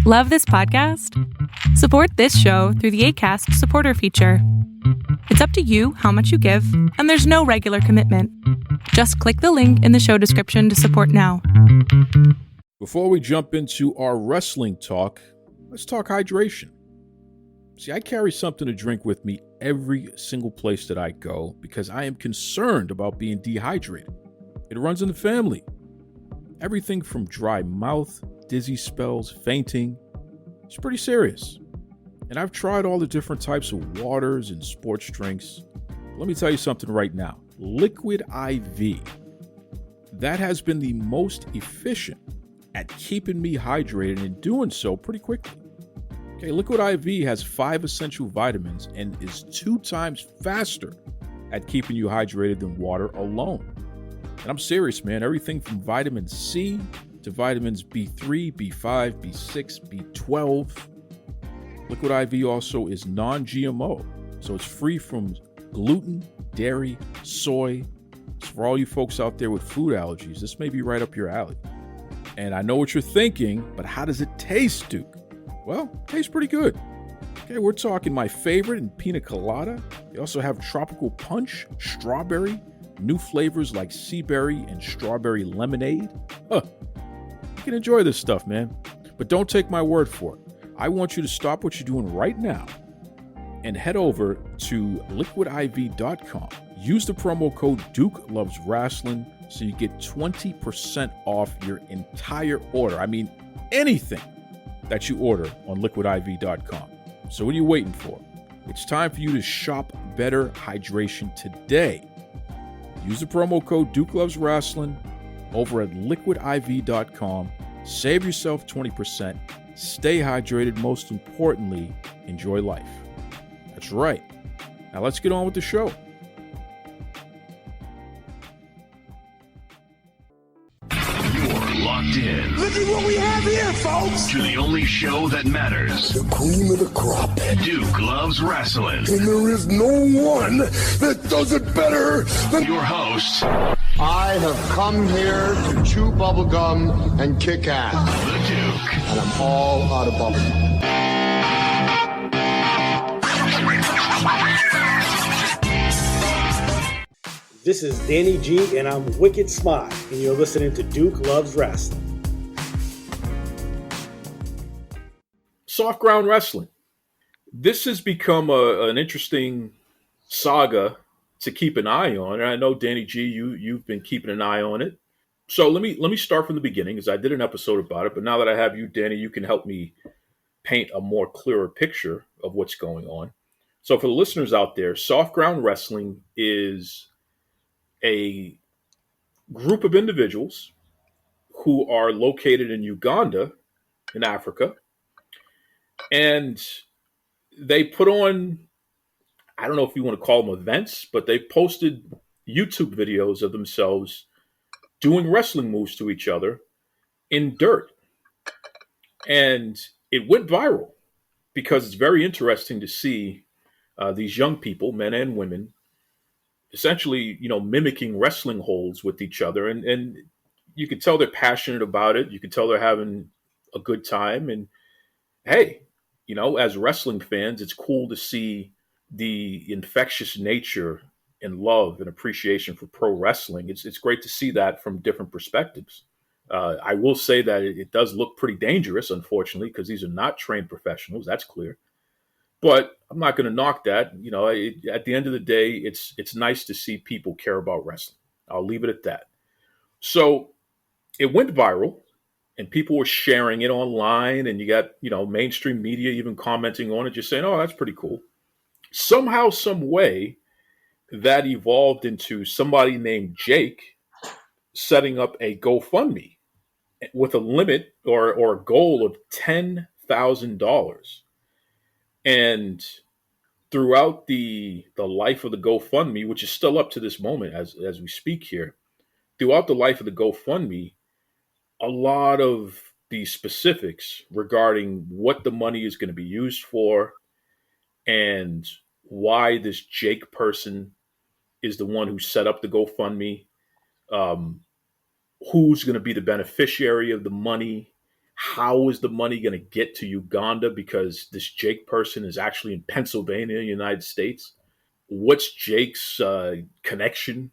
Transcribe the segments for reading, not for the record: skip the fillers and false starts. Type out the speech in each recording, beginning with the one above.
Love this podcast? Support this show through the Acast supporter feature. It's up to you how much you give, and there's no regular commitment. Just click the link in the show description to support now. Before we jump into our wrestling talk, let's talk hydration. See, I carry something to drink with me every single place that I go because I am concerned about being dehydrated. It runs in the family. Everything from dry mouth, dizzy spells, fainting. It's pretty serious. And I've tried all the different types of waters and sports drinks. Let me tell you something right now. Liquid IV. That has been the most efficient at keeping me hydrated and doing so pretty quickly. Okay, Liquid IV has 5 essential vitamins and is 2 times faster at keeping you hydrated than water alone. And I'm serious, man. Everything from vitamin C to vitamins B3, B5, B6, B12. Liquid IV also is non-GMO, so it's free from gluten, dairy, soy. So for all you folks out there with food allergies, this may be right up your alley. And I know what you're thinking, but how does it taste, Duke? Well, it tastes pretty good. Okay, we're talking my favorite in pina colada. They also have tropical punch, strawberry, new flavors like sea berry and strawberry lemonade. You can enjoy this stuff, man. But don't take my word for it. I want you to stop what you're doing right now and head over to liquidiv.com. Use the promo code Duke Loves Rasslin so you get 20% off your entire order. I mean, anything that you order on liquidiv.com. So what are you waiting for? It's time for you to shop better hydration today. Use the promo code Duke Loves Rasslin over at liquidiv.com. Save yourself 20%. Stay hydrated. Most importantly, enjoy life. That's right. Now let's get on with the show. You're locked in. Look at what we have here, folks. To the only show that matters. The cream of the crop. Duke Loves Rasslin. And there is no one that does it better than Your host, I have come here to chew bubblegum and kick ass. the Duke. And I'm all out of bubblegum. This is Danny G, and I'm wicked smart, and you're listening to Duke Loves Wrestling. Soft ground wrestling. This has become an interesting saga to keep an eye on. And I know, Danny G, you've been keeping an eye on it. So let me start from the beginning, because I did an episode about it. But now that I have you, Danny, you can help me paint a more clearer picture of what's going on. So for the listeners out there, soft ground wrestling is a group of individuals who are located in Uganda, in Africa, and they put on, I don't know if you want to call them events, but they posted YouTube videos of themselves doing wrestling moves to each other in dirt. And it went viral because it's very interesting to see these young people, men and women, essentially, mimicking wrestling holds with each other. And you can tell they're passionate about it. You can tell they're having a good time. And hey, as wrestling fans, it's cool to see the infectious nature and love and appreciation for pro wrestling. It's great to see that from different perspectives. I will say that it does look pretty dangerous, unfortunately, because these are not trained professionals. That's clear. But I'm not going to knock that. At the end of the day, it's nice to see people care about wrestling. I'll leave it at that. So it went viral, and people were sharing it online, and you got, mainstream media even commenting on it, just saying, oh, that's pretty cool. Somehow, some way, that evolved into somebody named Jake setting up a GoFundMe with a limit or a goal of $10,000. And throughout the life of the GoFundMe, which is still up to this moment as we speak here, throughout the life of the GoFundMe, a lot of the specifics regarding what the money is going to be used for and why this Jake person is the one who set up the GoFundMe, who's going to be the beneficiary of the money, how is the money going to get to Uganda because this Jake person is actually in Pennsylvania, United States? What's Jake's connection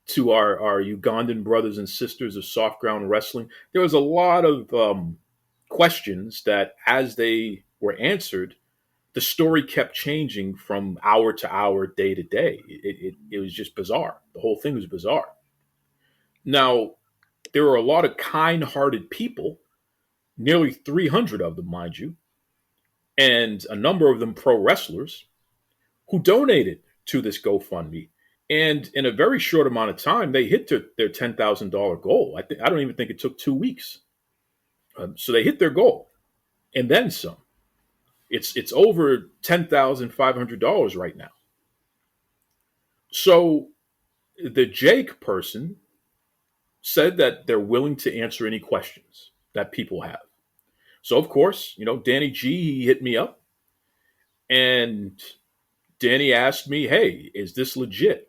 to our Ugandan brothers and sisters of soft ground wrestling? There was a lot of questions that, as they were answered, the story kept changing from hour to hour, day to day. It was just bizarre. The whole thing was bizarre. Now, there were a lot of kind hearted people, nearly 300 of them, mind you, and a number of them pro wrestlers who donated to this GoFundMe. And in a very short amount of time, they hit their $10,000 goal. I don't even think it took 2 weeks. So they hit their goal and then some. It's over $10,500 right now. So the Jake person said that they're willing to answer any questions that people have. So of course, Danny G, he hit me up, and Danny asked me, "Hey, is this legit?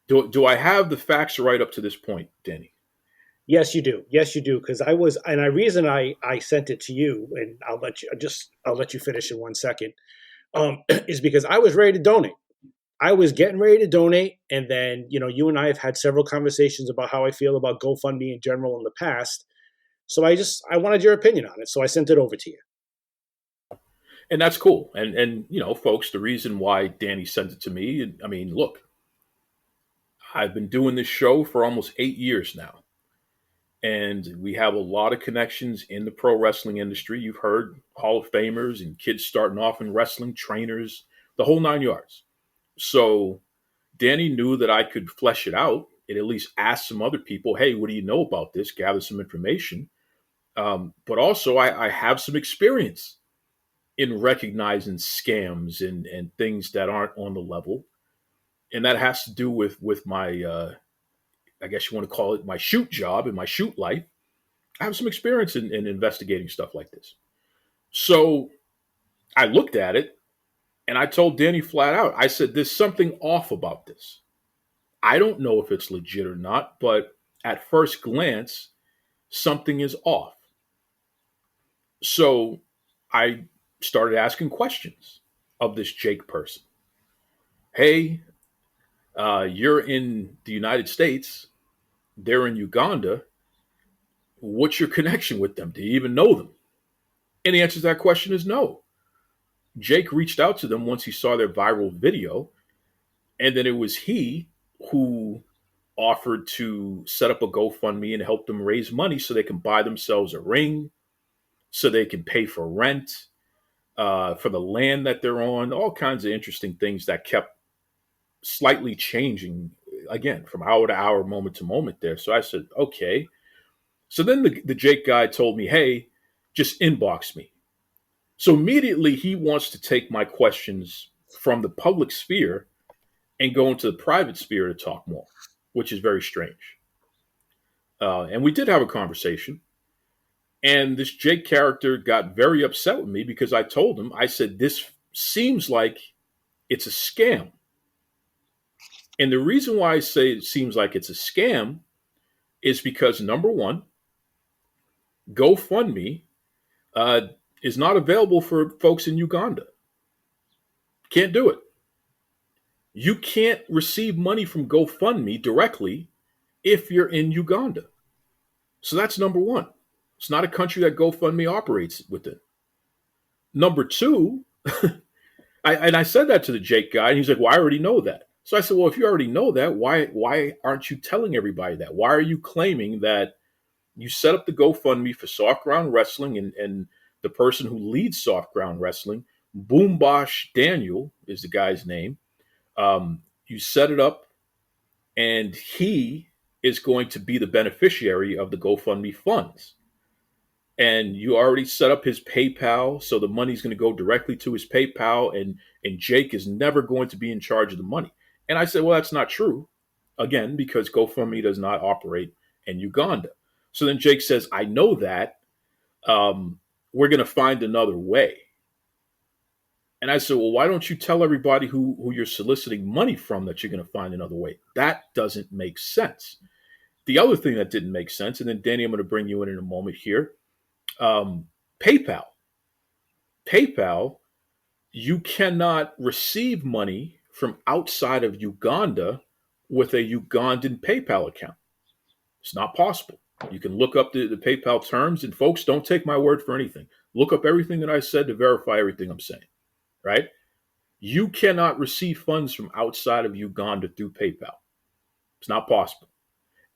Do I have the facts right up to this point, Danny?" Yes, you do. Yes, you do. Because the reason I sent it to you, and I'll let you finish in 1 second, is because I was ready to donate. I was getting ready to donate, and then you and I have had several conversations about how I feel about GoFundMe in general in the past. So I wanted your opinion on it, so I sent it over to you. And that's cool. And folks, the reason why Danny sent it to me, I mean, look, I've been doing this show for almost 8 years now. And we have a lot of connections in the pro wrestling industry. You've heard Hall of Famers and kids starting off in wrestling, trainers, the whole 9 yards. So Danny knew that I could flesh it out and at least ask some other people, "Hey, what do you know about this?" Gather some information. But also I have some experience in recognizing scams and things that aren't on the level. And that has to do with my, I guess you want to call it my shoot job and my shoot life. I have some experience in investigating stuff like this. So I looked at it and I told Danny flat out, I said, "There's something off about this. I don't know if it's legit or not, but at first glance, something is off." So I started asking questions of this Jake person. "Hey, you're in the United States. They're in Uganda. What's your connection with them? Do you even know them?" And the answer to that question is no. Jake reached out to them once he saw their viral video, and then it was he who offered to set up a GoFundMe and help them raise money so they can buy themselves a ring, so they can pay for rent, for the land that they're on, all kinds of interesting things that kept slightly changing, again, from hour to hour, moment to moment there. So I said, okay. So then the Jake guy told me, "Hey, just inbox me." So immediately he wants to take my questions from the public sphere and go into the private sphere to talk more, which is very strange. And we did have a conversation. And this Jake character got very upset with me because I told him, I said, "This seems like it's a scam." And the reason why I say it seems like it's a scam is because, number one, GoFundMe is not available for folks in Uganda. Can't do it. You can't receive money from GoFundMe directly if you're in Uganda. So that's number one. It's not a country that GoFundMe operates within. Number two, I said that to the Jake guy, and he's like, "Well, I already know that." So I said, "Well, if you already know that, why aren't you telling everybody that? Why are you claiming that you set up the GoFundMe for soft ground wrestling and the person who leads soft ground wrestling, Boombosh Daniel is the guy's name. You set it up and he is going to be the beneficiary of the GoFundMe funds. And you already set up his PayPal, so the money's going to go directly to his PayPal, and Jake is never going to be in charge of the money." And I said, "Well, that's not true." Again, because GoFundMe does not operate in Uganda. So then Jake says, "I know that. We're going to find another way." And I said, "Well, why don't you tell everybody who you're soliciting money from that you're going to find another way?" That doesn't make sense. The other thing that didn't make sense, and then Danny, I'm going to bring you in a moment here. PayPal. PayPal, you cannot receive money from outside of Uganda with a Ugandan PayPal account. It's not possible. You can look up the PayPal terms, and folks, don't take my word for anything. Look up everything that I said to verify everything I'm saying, right? You cannot receive funds from outside of Uganda through PayPal. It's not possible.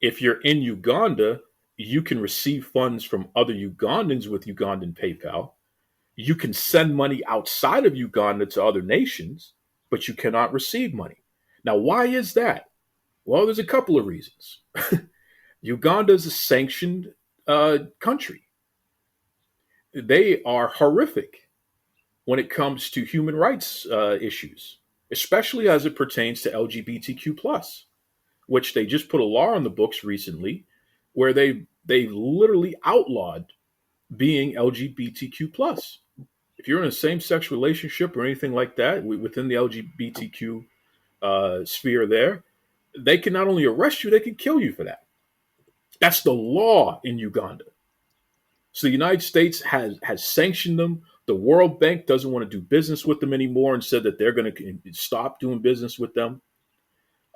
If you're in Uganda, you can receive funds from other Ugandans with Ugandan PayPal. You can send money outside of Uganda to other nations, but you cannot receive money. Now, why is that? Well, there's a couple of reasons. Uganda is a sanctioned country. They are horrific when it comes to human rights issues, especially as it pertains to LGBTQ plus, which they just put a law on the books recently, where they literally outlawed being LGBTQ plus. If you're in a same-sex relationship or anything like that within the LGBTQ sphere, there, they can not only arrest you, they can kill you for that. That's the law in Uganda. So the United States has sanctioned them. The World Bank doesn't want to do business with them anymore and said that they're going to stop doing business with them.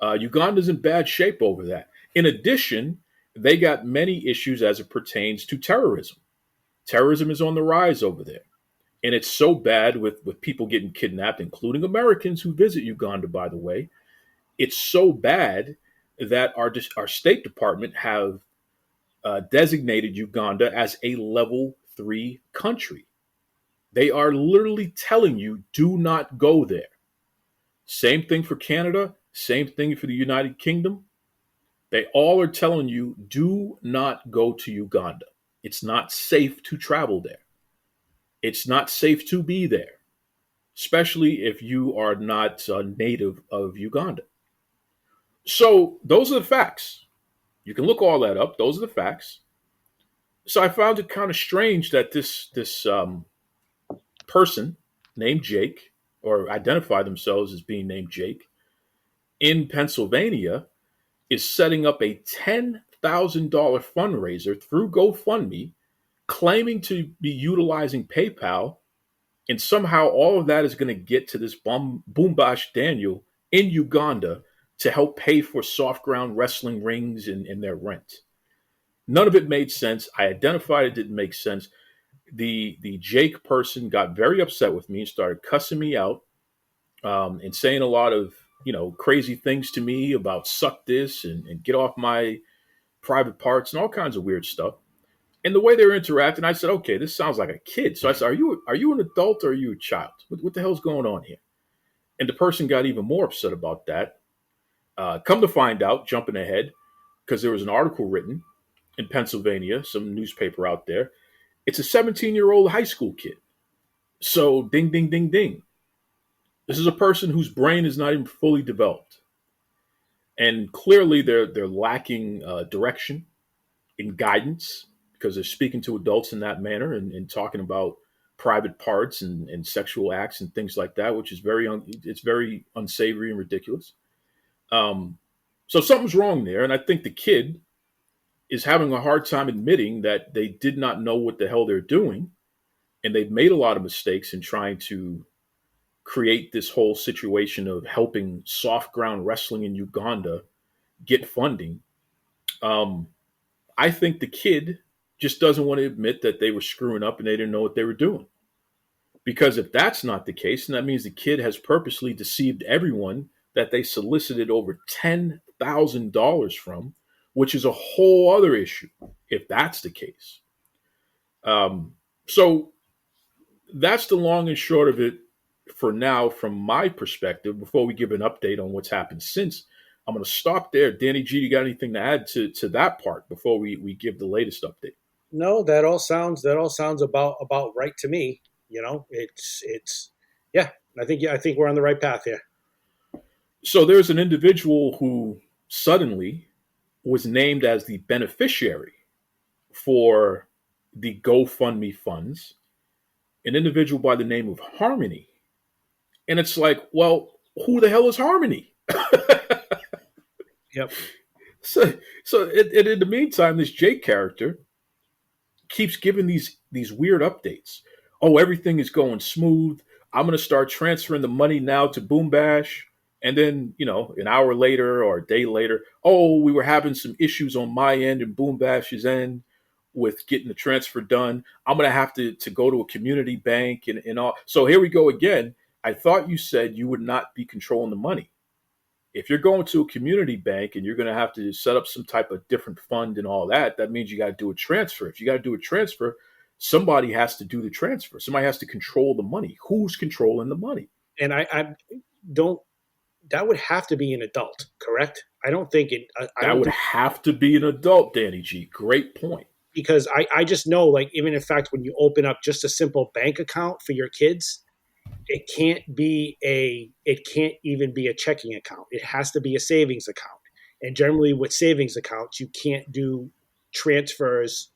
Uganda's in bad shape over that. In addition, they got many issues as it pertains to terrorism. Terrorism is on the rise over there. And it's so bad with people getting kidnapped, including Americans who visit Uganda, by the way. It's so bad that our State Department have designated Uganda as a level 3 country. They are literally telling you, do not go there. Same thing for Canada, same thing for the United Kingdom. They all are telling you, do not go to Uganda. It's not safe to travel there. It's not safe to be there, especially if you are not a native of Uganda. So those are the facts. You can look all that up. Those are the facts. So I found it kind of strange that this person named Jake, or identify themselves as being named Jake, in Pennsylvania is setting up a $10,000 fundraiser through GoFundMe, claiming to be utilizing PayPal, and somehow all of that is going to get to this Boombash Daniel in Uganda to help pay for soft ground wrestling rings and their rent. None of it made sense. I identified it didn't make sense. The Jake person got very upset with me and started cussing me out and saying a lot of crazy things to me about suck this and get off my private parts and all kinds of weird stuff. And the way they were interacting, I said, okay, this sounds like a kid. So I said, are you an adult or are you a child? What the hell's going on here? And the person got even more upset about that. Come to find out, jumping ahead, because there was an article written in Pennsylvania, some newspaper out there. It's a 17-year-old high school kid. So ding, ding, ding, ding. This is a person whose brain is not even fully developed. And clearly they're lacking direction and guidance, because they're speaking to adults in that manner and talking about private parts and sexual acts and things like that, which is it's very unsavory and ridiculous. So something's wrong there. And I think the kid is having a hard time admitting that they did not know what the hell they're doing. And they've made a lot of mistakes in trying to create this whole situation of helping soft ground wrestling in Uganda get funding. I think the kid just doesn't want to admit that they were screwing up and they didn't know what they were doing. Because if that's not the case, then that means the kid has purposely deceived everyone that they solicited over $10,000 from, which is a whole other issue, if that's the case. So that's the long and short of it for now, from my perspective. Before we give an update on what's happened since, I'm going to stop there. Danny G, you got anything to add to that part before we give the latest update? No, that all sounds about right to me. It's yeah. I think we're on the right path here. So there's an individual who suddenly was named as the beneficiary for the GoFundMe funds, an individual by the name of Harmony. And it's like, well, who the hell is Harmony? Yep. So in the meantime, this Jake character keeps giving these these weird updates. Oh, everything is going smooth. I'm going to start transferring the money now to Boom Bash. And then, an hour later or a day later, oh, we were having some issues on my end and Boom Bash's end with getting the transfer done. I'm going to have to go to a community bank and all. So here we go again. I thought you said you would not be controlling the money. If you're going to a community bank and you're going to have to set up some type of different fund and all that, that means you got to do a transfer. If you got to do a transfer, somebody has to do the transfer. Somebody has to control the money. Who's controlling the money? And I don't. That would have to be an adult, correct? I don't think it. That would have to be an adult, Danny G. Great point. Because I just know, like, even in fact, when you open up just a simple bank account for your kids, it can't even be a checking account. It has to be a savings account. And generally with savings accounts, you can't do transfers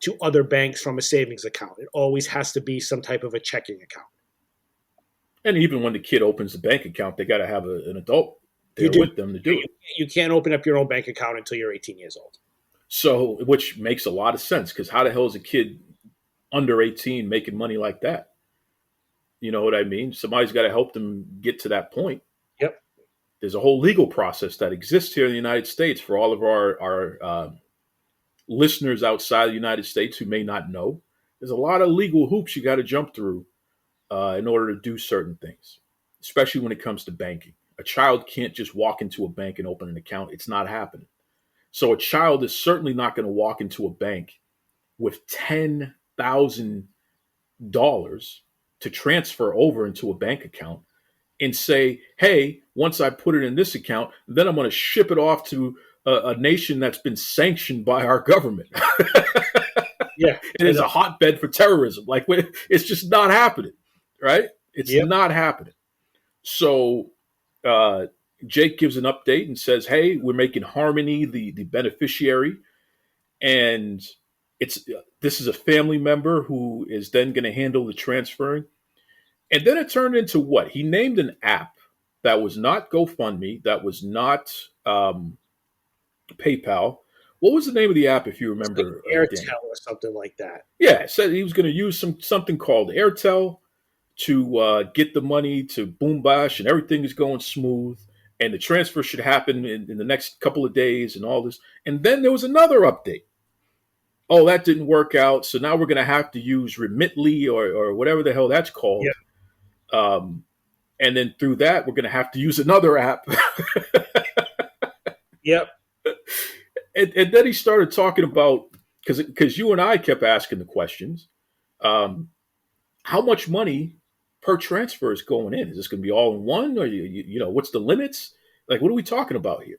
to other banks from a savings account. It always has to be some type of a checking account. And even when the kid opens the bank account, they got to have an adult there with them to do it. You can't open up your own bank account until you're 18 years old. So, which makes a lot of sense, because how the hell is a kid under 18 making money like that? You know what I mean? Somebody's got to help them get to that point. Yep. There's a whole legal process that exists here in the United States for all of our listeners outside the United States who may not know. There's a lot of legal hoops you got to jump through in order to do certain things, especially when it comes to banking. A child can't just walk into a bank and open an account. It's not happening. So a child is certainly not going to walk into a bank with $10,000 to transfer over into a bank account and say, hey, once I put it in this account, then I'm going to ship it off to a nation that's been sanctioned by our government. Yeah. It is a hotbed for terrorism. Like, it's just not happening, right? It's not happening. So Jake gives an update and says, hey, we're making Harmony the beneficiary. And this is a family member who is then going to handle the transferring. And then it turned into what? He named an app that was not GoFundMe, that was not PayPal. What was the name of the app, if you remember? Like Airtel or something like that. Yeah, it said he was going to use something called Airtel to get the money to Boom Bash, and everything is going smooth. And the transfer should happen in the next couple of days and all this. And then there was another update. Oh, that didn't work out. So now we're going to have to use Remitly or whatever the hell that's called. Yeah. And then through that, we're going to have to use another app. Yep. And then he started talking about, because you and I kept asking the questions, how much money per transfer is going in? Is this going to be all in one? Or, what's the limits? Like, what are we talking about here?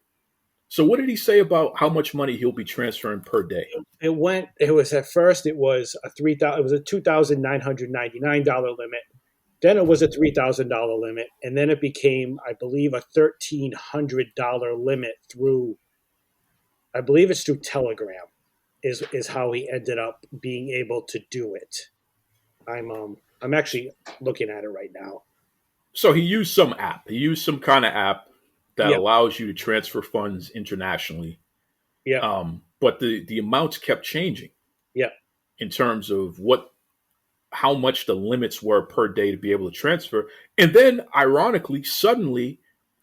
So what did he say about how much money he'll be transferring per day? It was a $2,999 limit. Then it was a $3,000 limit. And then it became, I believe, a $1,300 limit through, I believe it's through Telegram is how he ended up being able to do it. I'm actually looking at it right now. So he used some app. He used some kind of app that allows you to transfer funds internationally. Yeah. But the amounts kept changing. Yeah. In terms of how much the limits were per day to be able to transfer. And then, ironically, suddenly,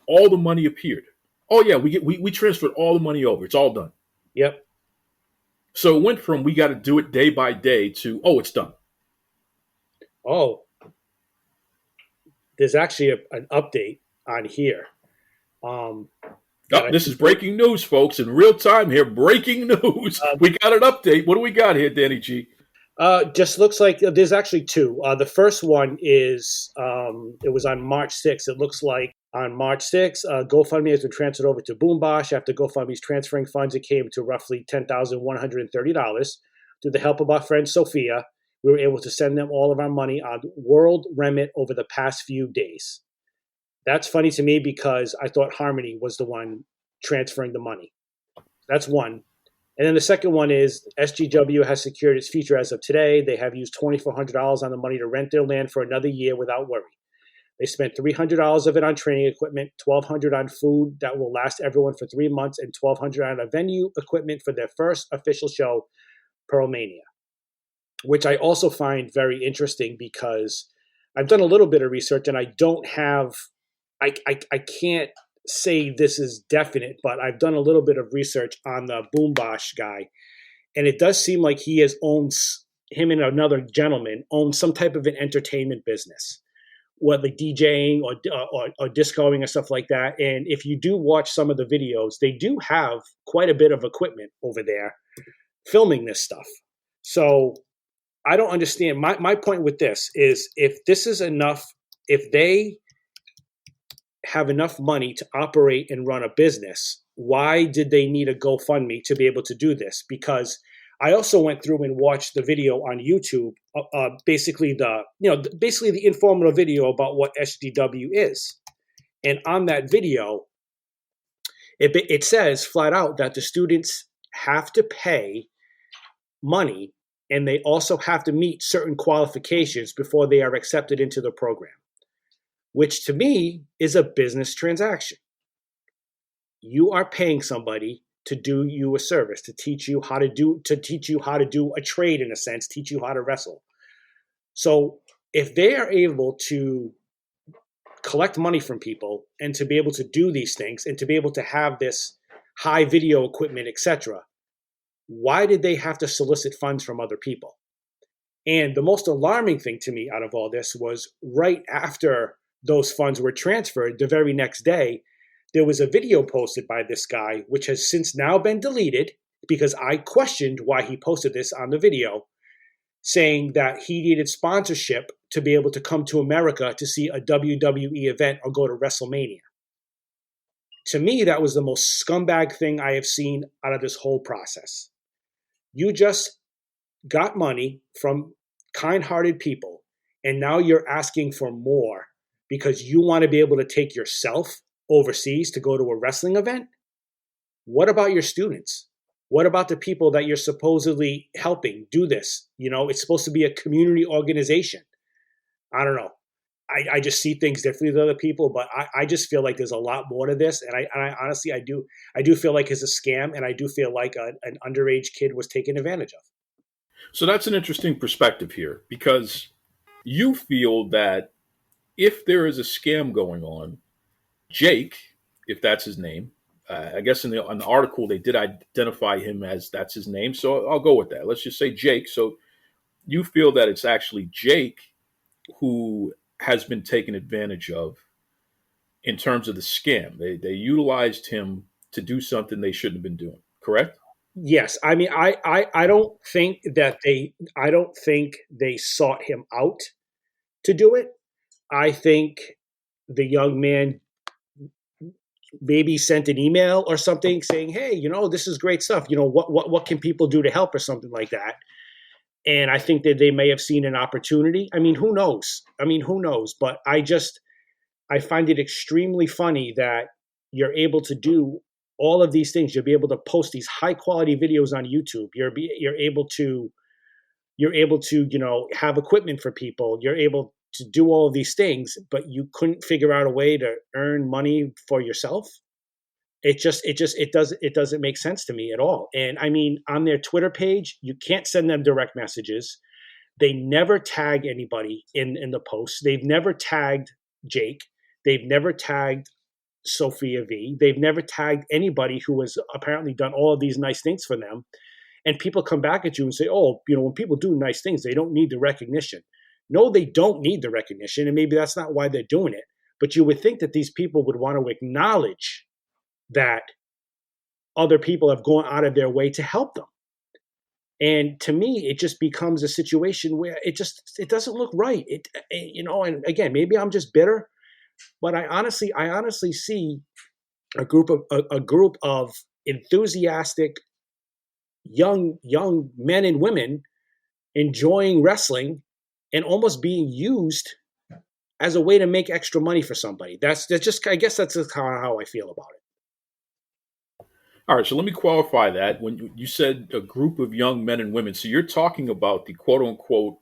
all the money appeared. Oh yeah, we transferred all the money over. It's all done. Yep. So it went from we got to do it day by day to, oh, it's done. Oh, there's actually an update on here. This is breaking news, folks, in real time here. Breaking news. We got an update. What do we got here, Danny G? Just looks like there's actually two. The first one is it was on March 6th. It looks like on March 6th, GoFundMe has been transferred over to Boombosh. After GoFundMe's transferring funds, it came to roughly $10,130. Through the help of our friend Sophia, we were able to send them all of our money on World Remit over the past few days. That's funny to me because I thought Harmony was the one transferring the money. That's one. And then the second one is SGW has secured its future as of today. They have used $2,400 on the money to rent their land for another year without worry. They spent $300 of it on training equipment, $1,200 on food that will last everyone for 3 months, and $1,200 on a venue equipment for their first official show, Pearlmania. which I also find very interesting because I've done a little bit of research and I don't have, I can't say this is definite, but I've done a little bit of research on the Boombosh guy. And it does seem like he has owns, him and another gentleman own some type of an entertainment business, what like DJing or discoing and stuff like that. And if you do watch some of the videos, they do have quite a bit of equipment over there filming this stuff. So I don't understand. My point with this is if this is enough, if they have enough money to operate and run a business, why did they need a GoFundMe to be able to do this? Because I also went through and watched the video on YouTube, basically the informative video about what SDW is. And on that video, it says flat out that the students have to pay money and they also have to meet certain qualifications before they are accepted into the program, which to me is a business transaction. You are paying somebody to do you a service, to teach you how to do a trade, in a sense, teach you how to wrestle. So if they are able to collect money from people and to be able to do these things and to be able to have this high video equipment, etc., why did they have to solicit funds from other people? And the most alarming thing to me out of all this was right after those funds were transferred, the very next day, there was a video posted by this guy, which has since now been deleted because I questioned why he posted this on the video, saying that he needed sponsorship to be able to come to America to see a WWE event or go to WrestleMania. To me, that was the most scumbag thing I have seen out of this whole process. You just got money from kind-hearted people, and now you're asking for more because you want to be able to take yourself overseas to go to a wrestling event? What about your students? What about the people that you're supposedly helping do this? You know, it's supposed to be a community organization. I don't know. I just see things differently than other people, but I just feel like there's a lot more to this. And I honestly, I do feel like it's a scam, and I do feel like an underage kid was taken advantage of. So that's an interesting perspective here because you feel that if there is a scam going on, Jake, if that's his name, I guess in the article they did identify him as that's his name, so I'll go with that. Let's just say Jake. So you feel that it's actually Jake who has been taken advantage of in terms of the scam. They utilized him to do something they shouldn't have been doing. Correct? Yes, I mean, I don't think that I don't think they sought him out to do it. I think the young man maybe sent an email or something saying, "Hey, you know, this is great stuff. You know, what can people do to help?" or something like that. And I think that they may have seen an opportunity. I mean, who knows? But I find it extremely funny that you're able to do all of these things. You'll be able to post these high quality videos on YouTube. You're able to, you know, have equipment for people. You're able to do all of these things, but you couldn't figure out a way to earn money for yourself. It doesn't make sense to me at all. And I mean, on their Twitter page, you can't send them direct messages. They never tag anybody in the posts. They've never tagged Jake. They've never tagged Sophia V. They've never tagged anybody who has apparently done all of these nice things for them. And people come back at you and say, "Oh, you know, when people do nice things, they don't need the recognition." No, they don't need the recognition, and maybe that's not why they're doing it. But you would think that these people would want to acknowledge that other people have gone out of their way to help them. And to me, it just becomes a situation where it doesn't look right. You know, and again, maybe I'm just bitter, but I honestly see a group of enthusiastic young men and women enjoying wrestling and almost being used as a way to make extra money for somebody. That's just, I guess that's just how I feel about it. All right, so let me qualify that. When you said a group of young men and women, so you're talking about the quote unquote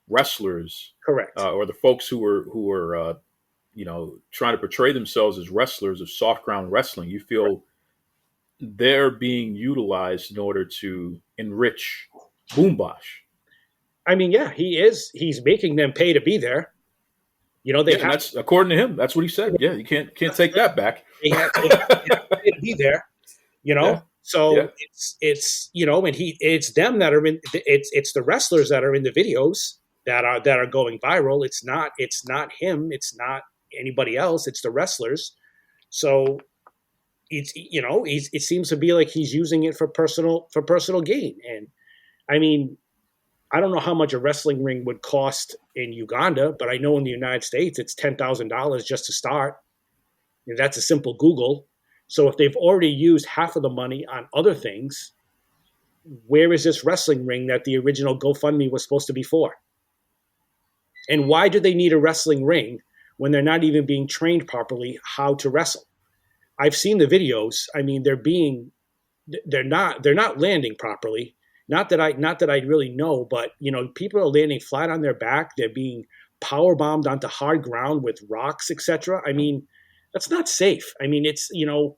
wrestlers, Correct. Or the folks who were you know, trying to portray themselves as wrestlers of soft ground wrestling. You feel they're being utilized in order to enrich Boombosh. I mean, yeah, he is. He's making them pay to be there. You know, Yeah, and that's according to him. That's what he said. Yeah, you can't take that back. they have to pay to be there. You know, Yeah, yeah. so it's you know, and it's them that are in. It's the wrestlers that are in the videos that are going viral. It's not him. It's not anybody else. It's the wrestlers. So it's it seems to be like he's using it for personal gain. And I mean, I don't know how much a wrestling ring would cost in Uganda, but I know in the United States it's $10,000 just to start. And that's a simple Google. So if they've already used half of the money on other things, where is this wrestling ring that the original GoFundMe was supposed to be for? And why do they need a wrestling ring when they're not even being trained properly how to wrestle? I've seen the videos. I mean, they're not landing properly. Not that I really know, but people are landing flat on their back. They're being power bombed onto hard ground with rocks, etc. I mean, that's not safe. I mean, it's you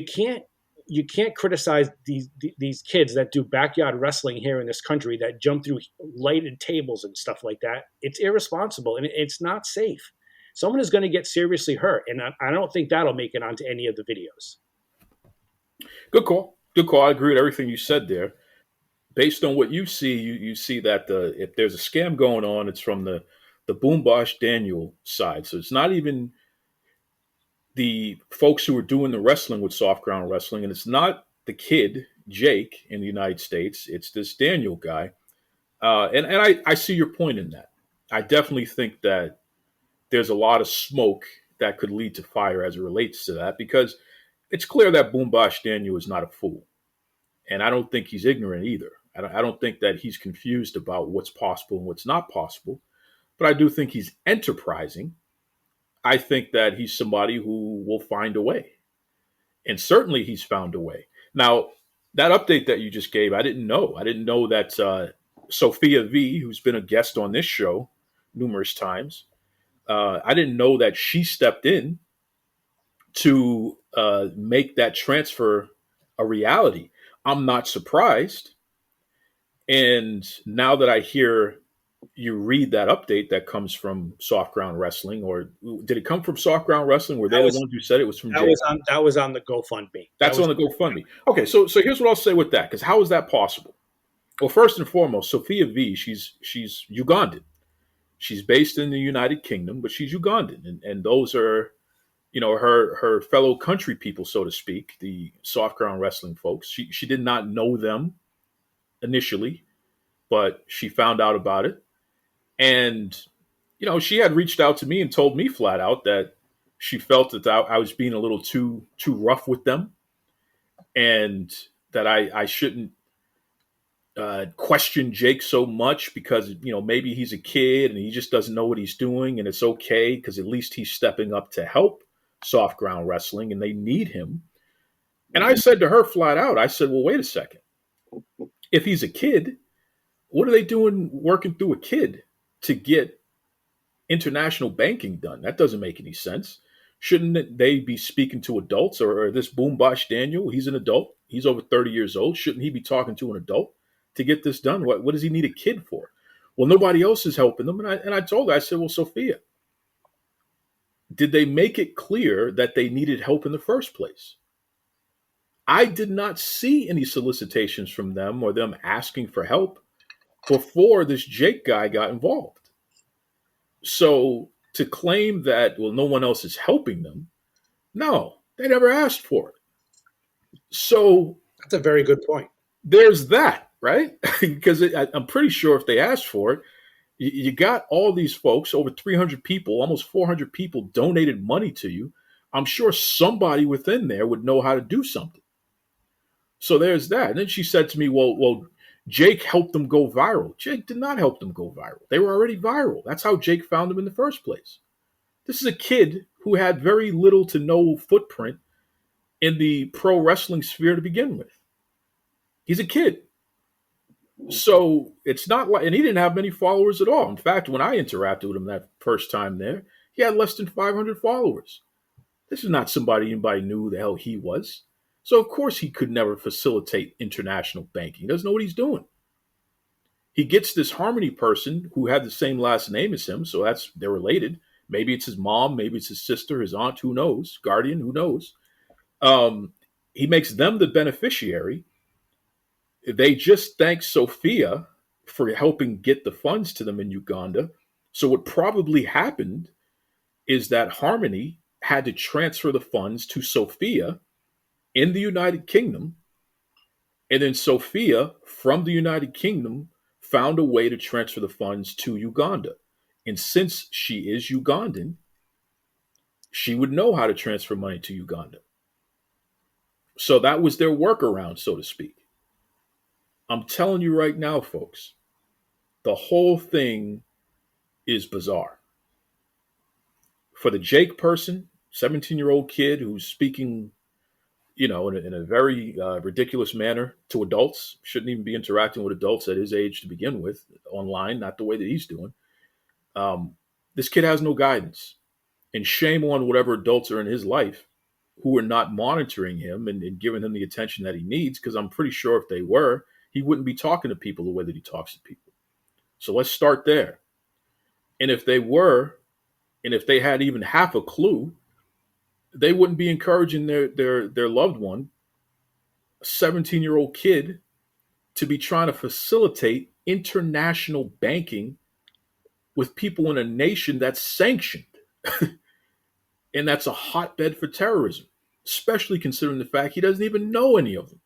can't criticize these kids that do backyard wrestling here in this country that jump through lighted tables and stuff like that. It's irresponsible and it's not safe. Someone is going to get seriously hurt, and I don't think that'll make it onto any of the videos. Good call. Good call. I agree with everything you said there. Based on what you see, you see that if there's a scam going on, it's from the Boombosh Daniel side. So it's not even the folks who are doing the wrestling with soft ground wrestling, and it's not the kid Jake in the United States. It's this Daniel guy, and I see your point in that. I definitely think that there's a lot of smoke that could lead to fire as it relates to that, because it's clear that Boombosh Daniel is not a fool, and I don't think he's ignorant either. I don't think that he's confused about what's possible and what's not possible, but I do think he's enterprising. I think that he's somebody who will find a way. And certainly he's found a way. Now, that update that you just gave, I didn't know. I didn't know that Sophia V, who's been a guest on this show numerous times, I didn't know that she stepped in to make that transfer a reality. I'm not surprised. And now that I hear you read that update that comes from Soft Ground Wrestling, or did it come from Soft Ground Wrestling? Were they the ones who said it was from Jake? That was on the GoFundMe. That's on the GoFundMe. Okay, so here's what I'll say with that, because how is that possible? Well, first and foremost, Sophia V, she's Ugandan. She's based in the United Kingdom, but she's Ugandan, and those are her fellow country people, so to speak, the Soft Ground Wrestling folks. She did not know them initially, but she found out about it. And, she had reached out to me and told me flat out that she felt that I was being a little too rough with them, and that I shouldn't question Jake so much because, maybe he's a kid and he just doesn't know what he's doing, and it's okay because at least he's stepping up to help Soft Ground Wrestling and they need him. And I said to her flat out, I said, well, wait a second. If he's a kid, what are they doing working through a kid to get international banking done? That doesn't make any sense. Shouldn't they be speaking to adults? Or this Boombosh Daniel, he's an adult. He's over 30 years old. Shouldn't he be talking to an adult to get this done? What does he need a kid for? Well, nobody else is helping them. And I told her, I said, well, Sophia, did they make it clear that they needed help in the first place? I did not see any solicitations from them or them asking for help before this Jake guy got involved. So to claim that, well, no one else is helping them, no, they never asked for it. So that's a very good point. There's that, right? Because I'm pretty sure if they asked for it, you got all these folks, over 300 people, almost 400 people donated money to you. I'm sure somebody within there would know how to do something. So there's that. And then she said to me, well, Jake helped them go viral. Jake did not help them go viral. They were already viral. That's how Jake found them in the first place. This is a kid who had very little to no footprint in the pro wrestling sphere to begin with. He's a kid. So it's not like, and he didn't have many followers at all. In fact, when I interacted with him that first time there, he had less than 500 followers. This is not somebody anybody knew who the hell he was. So, of course, he could never facilitate international banking. He doesn't know what he's doing. He gets this Harmony person who had the same last name as him, so they're related. Maybe it's his mom, maybe it's his sister, his aunt, who knows? Guardian, who knows? Um, he makes them the beneficiary. They just thank Sophia for helping get the funds to them in Uganda. So what probably happened is that Harmony had to transfer the funds to Sophia in the United Kingdom. And then Sophia, from the United Kingdom, found a way to transfer the funds to Uganda. And since she is Ugandan, she would know how to transfer money to Uganda. So that was their workaround, so to speak. I'm telling you right now, folks, the whole thing is bizarre. For the Jake person, 17-year-old kid who's speaking, in a very ridiculous manner to adults, shouldn't even be interacting with adults at his age to begin with, online, not the way that he's doing. This kid has no guidance. And shame on whatever adults are in his life who are not monitoring him and giving him the attention that he needs, because I'm pretty sure if they were, he wouldn't be talking to people the way that he talks to people. So let's start there. And if they were, and if they had even half a clue, they wouldn't be encouraging their loved one, a 17-year-old kid, to be trying to facilitate international banking with people in a nation that's sanctioned. And that's a hotbed for terrorism, especially considering the fact he doesn't even know any of them.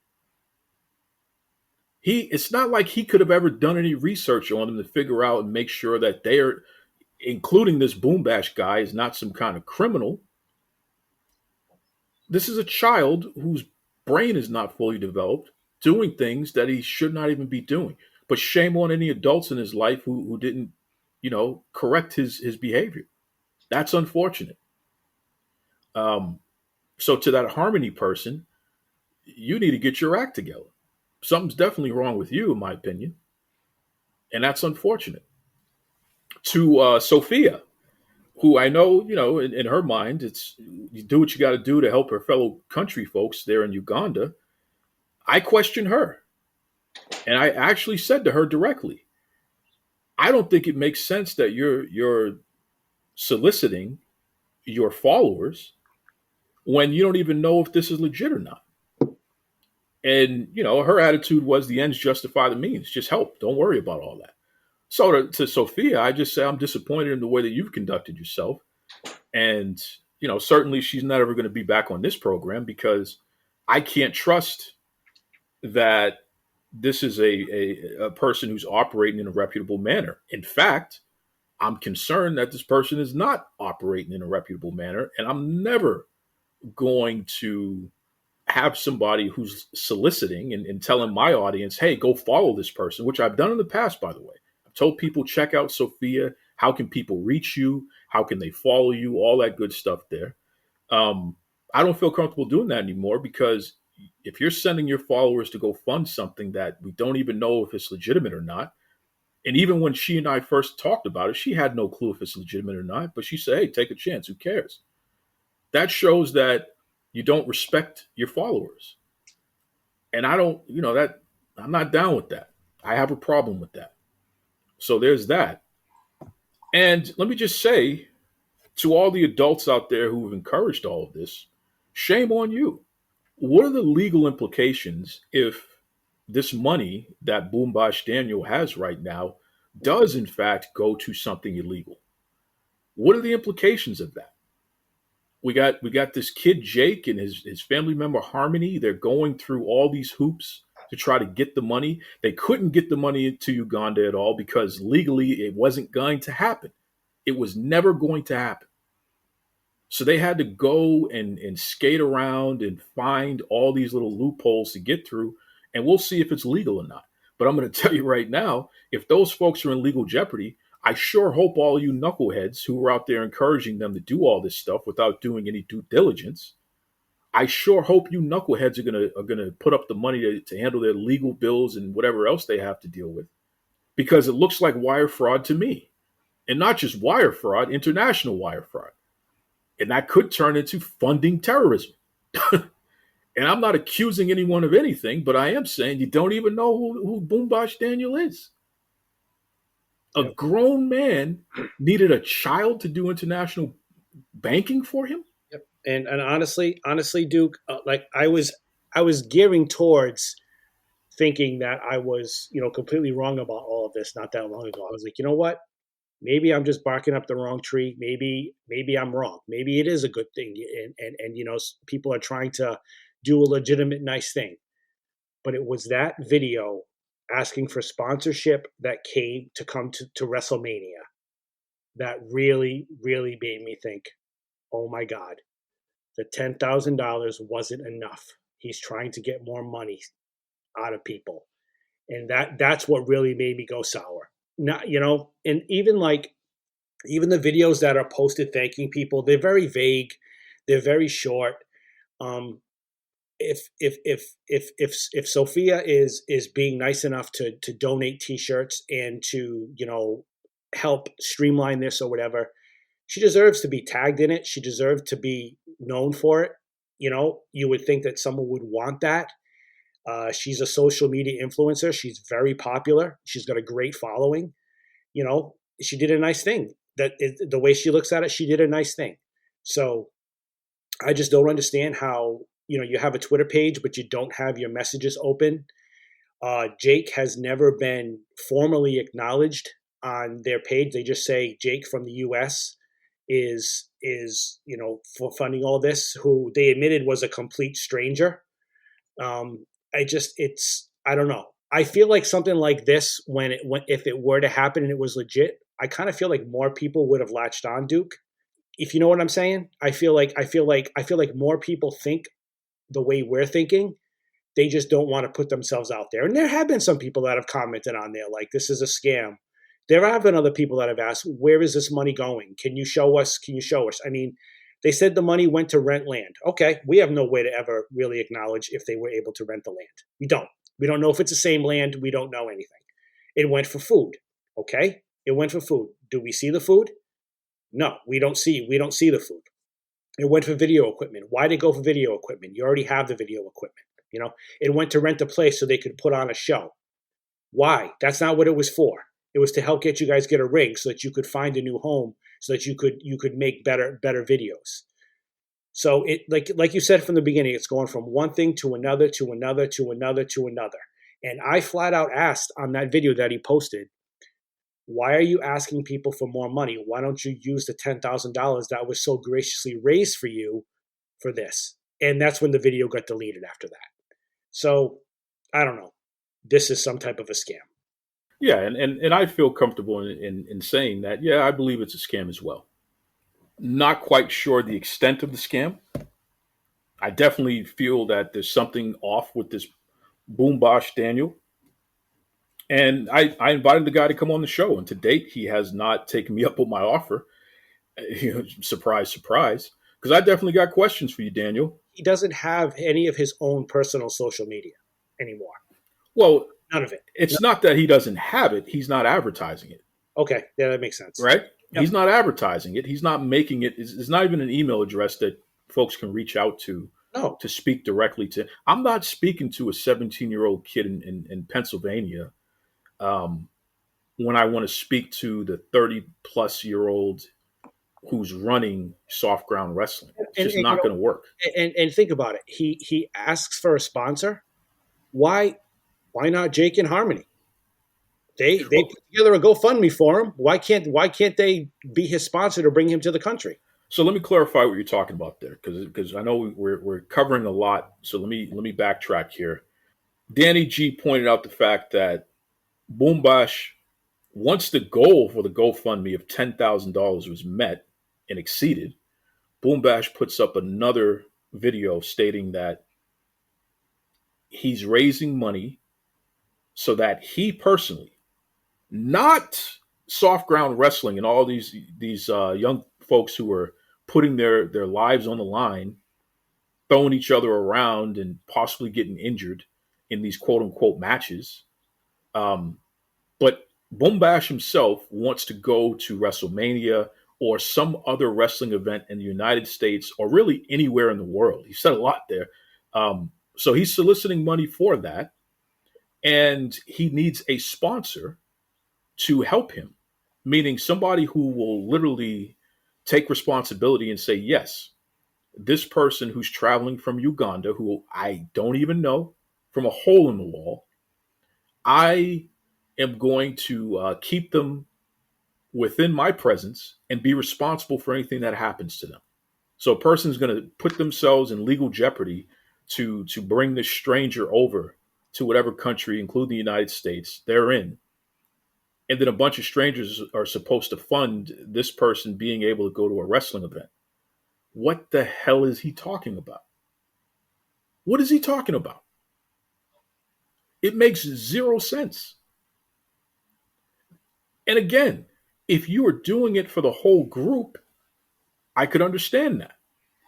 It's not like he could have ever done any research on them to figure out and make sure that they're, including this Boom Bash guy, is not some kind of criminal. This is a child whose brain is not fully developed, doing things that he should not even be doing. But shame on any adults in his life who didn't, correct his behavior. That's unfortunate. So to that Harmony person, you need to get your act together. Something's definitely wrong with you, in my opinion. And that's unfortunate. To Sophia, who I know, in her mind, it's you do what you got to do to help her fellow country folks there in Uganda. I question her. And I actually said to her directly, I don't think it makes sense that you're soliciting your followers when you don't even know if this is legit or not. And, her attitude was the ends justify the means. Just help. Don't worry about all that. So to Sophia, I just say I'm disappointed in the way that you've conducted yourself. And, certainly she's not ever going to be back on this program, because I can't trust that this is a person who's operating in a reputable manner. In fact, I'm concerned that this person is not operating in a reputable manner. And I'm never going to have somebody who's soliciting and telling my audience, hey, go follow this person, which I've done in the past, by the way. I've told people, check out Sophia. How can people reach you? How can they follow you? All that good stuff there. I don't feel comfortable doing that anymore, because if you're sending your followers to go fund something that we don't even know if it's legitimate or not, and even when she and I first talked about it, she had no clue if it's legitimate or not, but she said, hey, take a chance. Who cares? That shows that you don't respect your followers. And I don't, I'm not down with that. I have a problem with that. So there's that. And let me just say to all the adults out there who have encouraged all of this, shame on you. What are the legal implications if this money that Boom Bash Daniel has right now does in fact go to something illegal? What are the implications of that? We got this kid Jake and his family member Harmony. They're going through all these hoops to try to get the money. They couldn't get the money to Uganda at all because legally it wasn't going to happen. It was never going to happen. So they had to go and skate around and find all these little loopholes to get through. And we'll see if it's legal or not. But I'm going to tell you right now, if those folks are in legal jeopardy, I sure hope all you knuckleheads who are out there encouraging them to do all this stuff without doing any due diligence, I sure hope you knuckleheads are gonna put up the money to handle their legal bills and whatever else they have to deal with, because it looks like wire fraud to me, and not just wire fraud, international wire fraud, and that could turn into funding terrorism. And I'm not accusing anyone of anything, but I am saying you don't even know who Boom Bash Daniel is. A grown man needed a child to do international banking for him? Yep. And honestly, Duke, like I was gearing towards thinking that I was, completely wrong about all of this not that long ago. I was like, you know what? Maybe I'm just barking up the wrong tree. Maybe I'm wrong. Maybe it is a good thing, and people are trying to do a legitimate nice thing. But it was that video asking for sponsorship that come to WrestleMania that really, really made me think, oh my God, the $10,000 wasn't enough. He's trying to get more money out of people. And that's what really made me go sour. Not, and even the videos that are posted thanking people, they're very vague, they're very short. If Sophia is being nice enough to donate T-shirts and to help streamline this or whatever, she deserves to be tagged in it. She deserves to be known for it. You would think that someone would want that. She's a social media influencer. She's very popular. She's got a great following. She did a nice thing. The way she looks at it, she did a nice thing. So I just don't understand how, you have a Twitter page, but you don't have your messages open. Jake has never been formally acknowledged on their page. They just say Jake from the US is for funding all this, who they admitted was a complete stranger. I don't know. I feel like something like this, if it were to happen and it was legit, I kind of feel like more people would have latched on, Duke. If you know what I'm saying, I feel like more people think the way we're thinking. They just don't want to put themselves out there. And there have been some people that have commented on there like, this is a scam. There have been other people that have asked, where is this money going? Can you show us? I mean, they said the money went to rent land. Okay, we have no way to ever really acknowledge if they were able to rent the land. We don't. We don't know if it's the same land. We don't know anything. It went for food. Okay, it went for food. Do we see the food? No, we don't see the food. It went for video equipment. Why did it go for video equipment? You already have the video equipment. It went to rent a place so they could put on a show. Why? That's not what it was for. It was to help get you guys get a ring so that you could find a new home, so that you could make better videos. So it like you said from the beginning, it's going from one thing to another to another to another to another. And I flat out asked on that video that he posted, why are you asking people for more money? Why don't you use the $10,000 that was so graciously raised for you for this? And that's when the video got deleted after that. So I don't know. This is some type of a scam. Yeah, and I feel comfortable in saying that, yeah, I believe it's a scam as well. Not quite sure the extent of the scam. I definitely feel that there's something off with this Boombosh Daniel. And I invited the guy to come on the show, and to date, he has not taken me up on my offer. Surprise, surprise. Because I definitely got questions for you, Daniel. He doesn't have any of his own personal social media anymore. Well, none of it. It's not that he doesn't have it. He's not advertising it. Okay. Yeah, that makes sense. Right? Yep. He's not advertising it. He's not making it. It's not even an email address that folks can reach out to to speak directly to. I'm not speaking to a 17-year-old kid in Pennsylvania when I want to speak to the 30-plus-year-old who's running soft ground wrestling. It's just not going to work. And think about it. He asks for a sponsor. Why not Jake and Harmony? They put together a GoFundMe for him. Why can't they be his sponsor to bring him to the country? So let me clarify what you're talking about there, because I know we're covering a lot. So let me backtrack here. Danny G pointed out the fact that Boombosh, once the goal for the GoFundMe of $10,000 was met and exceeded, Boombosh puts up another video stating that he's raising money so that he personally, not soft ground wrestling and all these young folks who are putting their lives on the line, throwing each other around and possibly getting injured in these quote unquote matches. But Boombosh himself wants to go to WrestleMania or some other wrestling event in the United States or really anywhere in the world. He said a lot there. So he's soliciting money for that. And he needs a sponsor to help him. meaning somebody who will literally take responsibility and say, yes, this person who's traveling from Uganda, who I don't even know, from a hole in the wall, I am going to keep them within my presence and be responsible for anything that happens to them. So a person's going to put themselves in legal jeopardy to bring this stranger over to whatever country, including the United States, they're in. And then a bunch of strangers are supposed to fund this person being able to go to a wrestling event. What the hell is he talking about? What is he talking about? It makes zero sense. And again, if you were doing it for the whole group, I could understand that.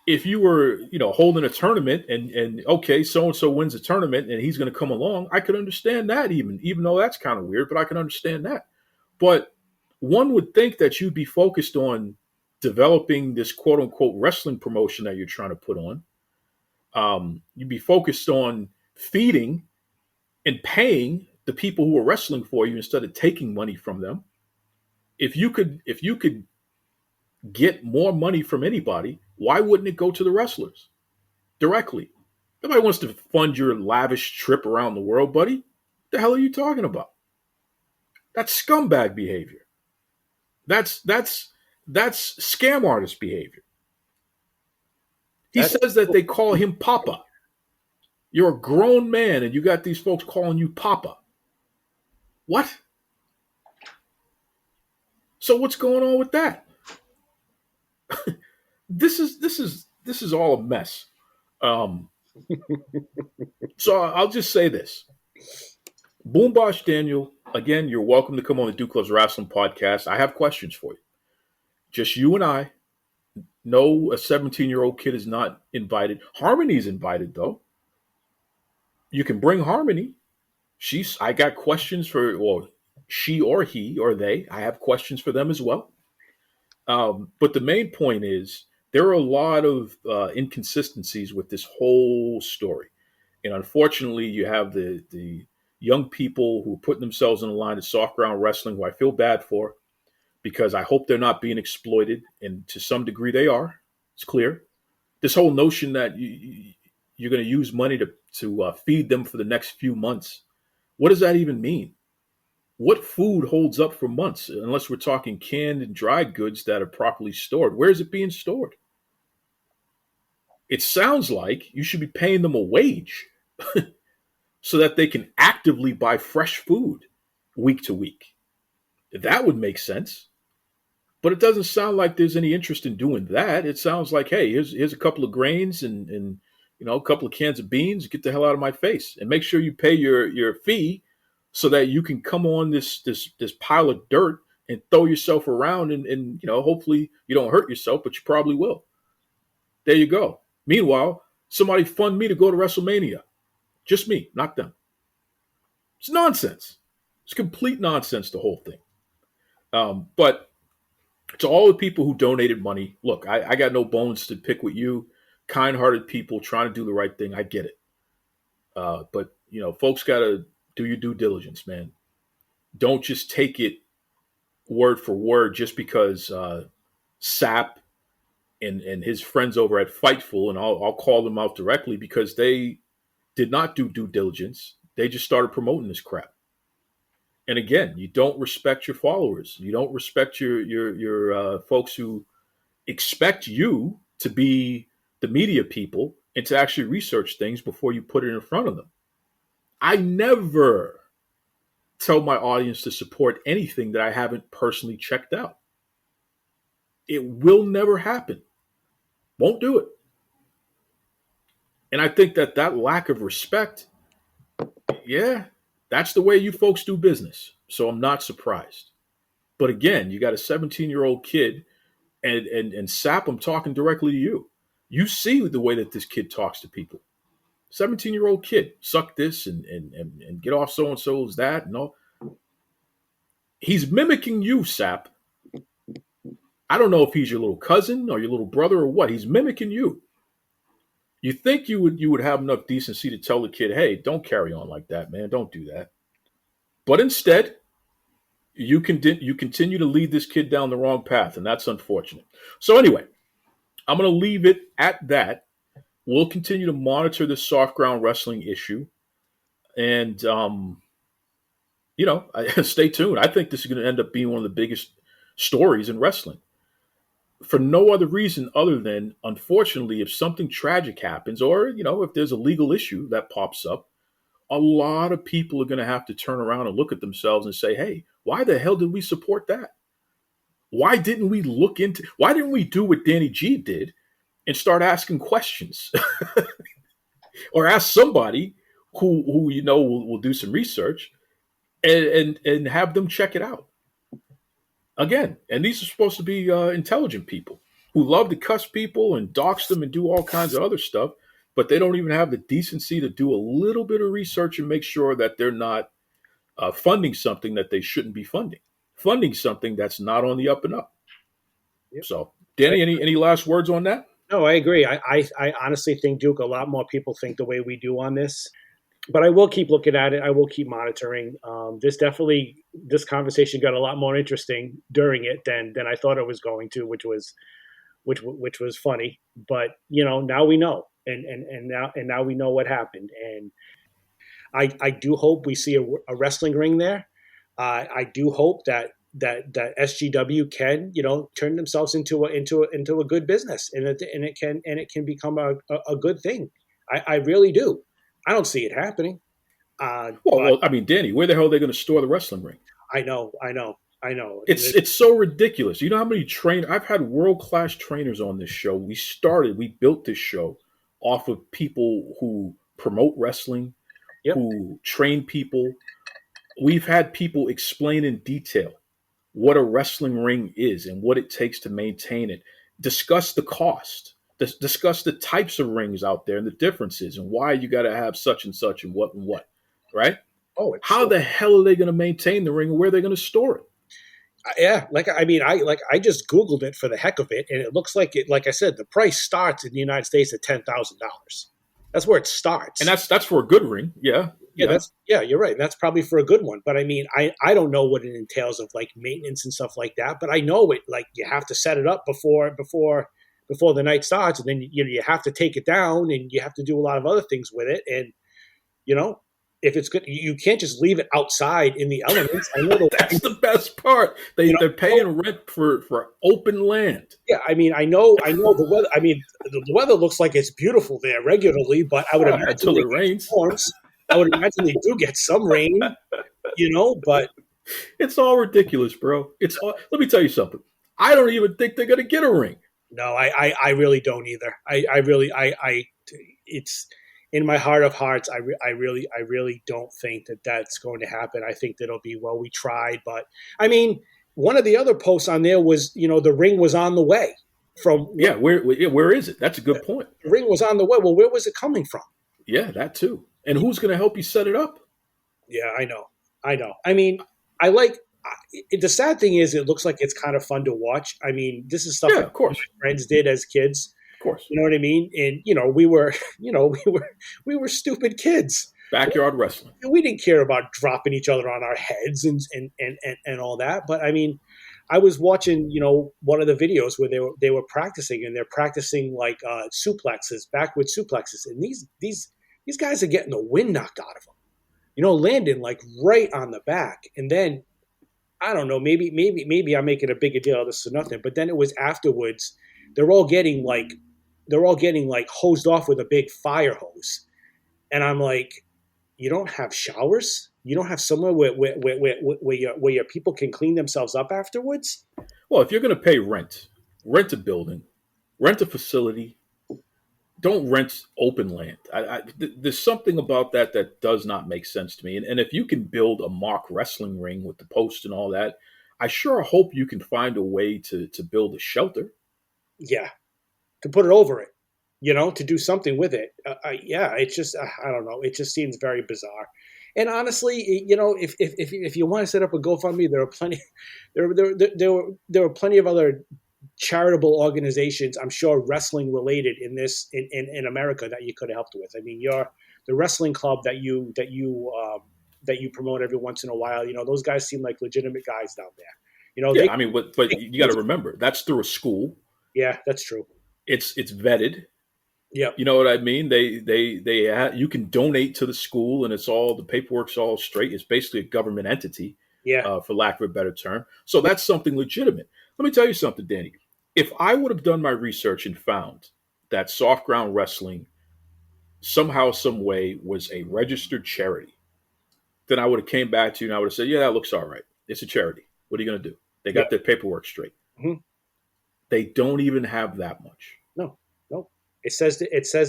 If you were, holding a tournament and okay, so and so wins a tournament and he's going to come along, I could understand that even though that's kind of weird, but I can understand that. But one would think that you'd be focused on developing this quote unquote wrestling promotion that you're trying to put on. You'd be focused on feeding and paying the people who are wrestling for you instead of taking money from them. If you could get more money from anybody, why wouldn't it go to the wrestlers directly? Nobody wants to fund your lavish trip around the world, buddy. What the hell are you talking about? That's scumbag behavior. That's scam artist behavior. He says that they call him Papa. You're a grown man and you got these folks calling you Papa. What? So what's going on with that? This is all a mess. So I'll just say this. Boombosh Daniel, again, you're welcome to come on the Duke Loves Rasslin podcast. I have questions for you. Just you and I. No, a 17-year-old kid is not invited. Harmony's invited, though. You can bring Harmony. I got questions for, well, she or he or they. I have questions for them as well. But the main point is there are a lot of inconsistencies with this whole story. And unfortunately, you have the young people who are putting themselves in the line of soft ground wrestling, who I feel bad for, because I hope they're not being exploited. And to some degree, they are. It's clear. This whole notion that you're going to use money to feed them for the next few months. What does that even mean? What food holds up for months, unless we're talking canned and dried goods that are properly stored? Where is it being stored? It sounds like you should be paying them a wage so that they can actively buy fresh food week to week. That would make sense. But it doesn't sound like there's any interest in doing that. It sounds like, hey, here's a couple of grains and a couple of cans of beans. Get the hell out of my face, and make sure you pay your fee so that you can come on this pile of dirt and throw yourself around and hopefully you don't hurt yourself, but you probably will. There you go. Meanwhile, somebody fund me to go to WrestleMania. Just me, not them. It's nonsense. It's complete nonsense, the whole thing. But to all the people who donated money, look, I got no bones to pick with you. Kind-hearted people trying to do the right thing. I get it. But, folks got to do your due diligence, man. Don't just take it word for word just because Sap and his friends over at Fightful, and I'll call them out directly because they did not do due diligence. They just started promoting this crap. And again, you don't respect your followers. You don't respect your folks who expect you to be the media people and to actually research things before you put it in front of them. I never tell my audience to support anything that I haven't personally checked out. It will never happen. Won't do it. And I think that lack of respect, yeah, that's the way you folks do business. So I'm not surprised. But again, you got a 17-year-old kid and Sap, I'm talking directly to you. You see the way that this kid talks to people. 17-year-old kid, suck this and get off so-and-so's that and all. He's mimicking you, Sap. I don't know if he's your little cousin or your little brother or what. He's mimicking you. You think you would have enough decency to tell the kid, hey, don't carry on like that, man. Don't do that. But instead, you continue to lead this kid down the wrong path, and that's unfortunate. So anyway, I'm going to leave it at that. We'll continue to monitor this soft ground wrestling issue, and stay tuned. I think this is going to end up being one of the biggest stories in wrestling, for no other reason other than, unfortunately, if something tragic happens, or if there's a legal issue that pops up, a lot of people are going to have to turn around and look at themselves and say, hey, why the hell did we support that? Why didn't we do what Danny G did and start asking questions? Or ask somebody who will do some research and have them check it out. Again, and these are supposed to be intelligent people who love to cuss people and dox them and do all kinds of other stuff, but they don't even have the decency to do a little bit of research and make sure that they're not funding something that they shouldn't be funding something that's not on the up and up. Yep. So, Danny, any last words on that? No, I agree. I honestly think, Duke, a lot more people think the way we do on this. But I will keep looking at it. I will keep monitoring. This conversation got a lot more interesting during it than I thought it was going to, which was funny. But now we know, and now we know what happened. And I do hope we see a wrestling ring there. I do hope that SGW can turn themselves into a good business, and it can become a good thing. I really do. I don't see it happening. Well, I mean, Danny, where the hell are they going to store the wrestling ring? I know. It's so ridiculous. You know how many I've had world-class trainers on this show. We built this show off of people who promote wrestling, yep, who train people. We've had people explain in detail what a wrestling ring is and what it takes to maintain it. Discuss the cost. Discuss the types of rings out there and the differences and why you got to have such and such and what, right? Oh, how the hell are they going to maintain the ring and where are they going to store it? Yeah, I just Googled it for the heck of it, and it looks like it. Like I said, the price starts in the United States at $10,000. That's where it starts, and that's for a good ring. Yeah, you're right. That's probably for a good one. But I mean, I don't know what it entails of like maintenance and stuff like that. But I know it. Like you have to set it up before the night starts, and then you have to take it down, and you have to do a lot of other things with it. And if it's good, you can't just leave it outside in the elements. I know that's the best part. They're paying rent for open land. Yeah, I mean, I know the weather. I mean, the weather looks like it's beautiful there regularly, but I would imagine until it rains. Storms. I would imagine they do get some rain, but it's all ridiculous, bro. Let me tell you something. I don't even think they're going to get a ring. No, I really don't either. It's in my heart of hearts. I really don't think that that's going to happen. I think that it'll be, well, we tried, but I mean, one of the other posts on there was, the ring was on the way from. Where is it? That's a good point. The ring was on the way. Well, where was it coming from? Yeah, that too. And who's going to help you set it up? Yeah, I know. I mean, the sad thing is, it looks like it's kind of fun to watch. I mean, this is stuff of course my friends did as kids. Of course, you know what I mean. And we were stupid kids. Backyard wrestling. We didn't care about dropping each other on our heads and all that. But I mean, I was watching one of the videos where they were practicing, and they're practicing like suplexes, backward suplexes, and these guys are getting the wind knocked out of them. Landing like right on the back, and then. I don't know, maybe I'm making a bigger deal of this or nothing, but then it was afterwards, they're all getting like hosed off with a big fire hose. And I'm like, you don't have showers? You don't have somewhere where your people can clean themselves up afterwards? Well, if you're going to pay rent a building, rent a facility, don't rent open land. There's something about that does not make sense to me. And if you can build a mock wrestling ring with the post and all that, I sure hope you can find a way to build a shelter. Yeah, to put it over it, to do something with it. It's just I don't know. It just seems very bizarre. And honestly, if you want to set up a GoFundMe, there are plenty. There are plenty of other charitable organizations, I'm sure, wrestling related in America that you could have helped with. I mean, the wrestling club that you that you promote every once in a while. Those guys seem like legitimate guys down there. Yeah, I mean, but you got to remember that's through a school. Yeah, that's true. It's vetted. Yeah, You know what I mean? You can donate to the school, and the paperwork's all straight. It's basically a government entity, yeah, for lack of a better term. So that's something legitimate. Let me tell you something, Danny. If I would have done my research and found that Soft Ground Wrestling somehow, some way was a registered charity, then I would have came back to you and I would have said, yeah, that looks all right. It's a charity. What are you going to do? They got their paperwork straight. Mhm. They don't even have that much. No. It says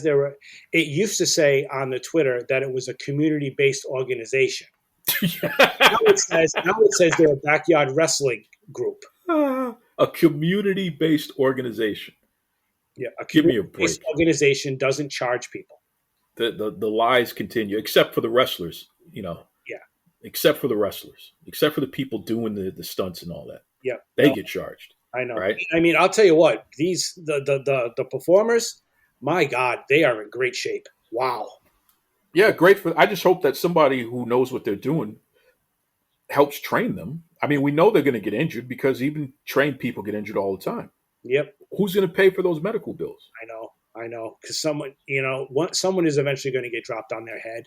there were. It used to say on the Twitter that it was a community-based organization. Now it says they're a backyard wrestling group. A community-based organization. Yeah, a Give me a community-based break. organization doesn't charge people. The lies continue, except for the wrestlers. Yeah. Except for the wrestlers, except for the people doing the stunts and all that. Yeah, They get charged. I know. Right? I mean, I'll tell you what. The performers, my God, they are in great shape. Wow. Yeah, great I just hope that somebody who knows what they're doing helps train them. I mean, we know they're going to get injured because even trained people get injured all the time. Yep. Who's going to pay for those medical bills? I know. Because someone is eventually going to get dropped on their head.